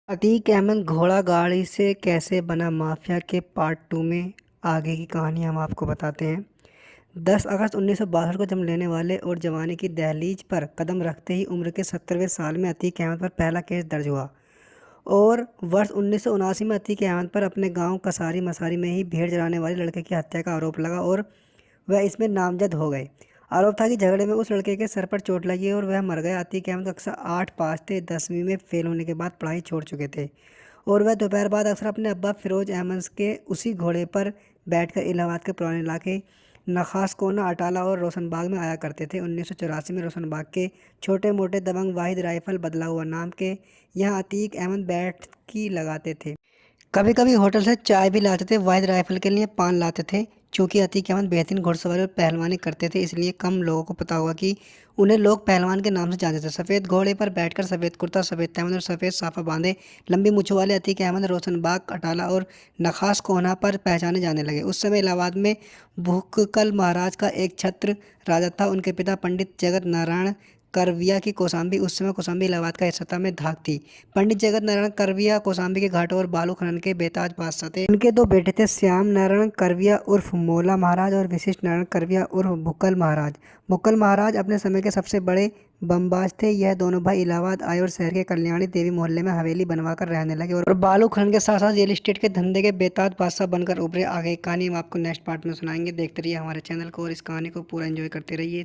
अतीक अहमद घोड़ा गाड़ी से कैसे बना माफिया के पार्ट 2 में आगे की कहानी हम आपको बताते हैं। 10 अगस्त 1962 को जन्म लेने वाले और जवानी की दहलीज पर कदम रखते ही उम्र के 70वें साल में अतीक अहमद पर पहला केस दर्ज हुआ और वर्ष 1979 में अतीक अहमद पर अपने गांव कसारी मसारी में ही भेड़ चराने वाले लड़के की हत्या का आरोप लगा और वह इसमें नामजद हो गए। आरोप था कि झगड़े में उस लड़के के सर पर चोट लगी और वह मर गया। अतीक अहमद कक्षा 8 पास थे। 10वीं में फेल होने के बाद पढ़ाई छोड़ चुके थे और वह दोपहर बाद अक्सर अपने अब्बा फिरोज अहमद के उसी घोड़े पर बैठकर इलाहाबाद के पुराने इलाके नखास कोना अटाला और रोशनबाग में आया करते थे। 1984 में रोशनबाग के छोटे मोटे दबंग वाहिद राइफल बदला हुआ नाम के यहाँ अतीक अहमद बैठकी लगाते थे। कभी कभी होटल से चाय भी लाते थे। वाहिद राइफल के लिए पान लाते थे। चूंकि अतीक अहमद बेहतरीन घुड़सवारी और पहलवानी करते थे इसलिए कम लोगों को पता हुआ कि उन्हें लोग पहलवान के नाम से जानते थे। सफ़ेद घोड़े पर बैठकर सफ़ेद कुर्ता सफ़ेद तहमद और सफ़ेद साफा बांधे लंबी मूछों वाले अतीक अहमद रोशनबाग अटाला और नखास कोहना पर पहचाने जाने लगे। उस समय इलाहाबाद में भूककल महाराज का एक छत्र राजा था। उनके पिता पंडित जगत नारायण करविया की कौसाम्बी उस समय कौसाम्बी इलाहाबाद का हिस्सा था में धाक थी। पंडित जगत नारायण करविया कौसाम्बी के घाटों और बालू खनन के बेताज बादशाह थे। उनके दो बेटे थे, श्याम नारायण करविया उर्फ मोला महाराज और विशिष्ट नारायण करविया उर्फ भुक्कल महाराज। भुक्कल महाराज अपने समय के सबसे बड़े बमबाज थे। यह दोनों भाई इलाहाबाद आए और शहर के कल्याणी देवी मोहल्ले में हवेली बनवाकर रहने लगे और बालू खनन के साथ साथ रियल एस्टेट के धंधे के बेताज बादशाह बनकर उभरे। आगे कहानी हम आपको नेक्स्ट पार्ट में सुनाएंगे। देखते रहिए हमारे चैनल को और इस कहानी को पूरा एंजॉय करते रहिए।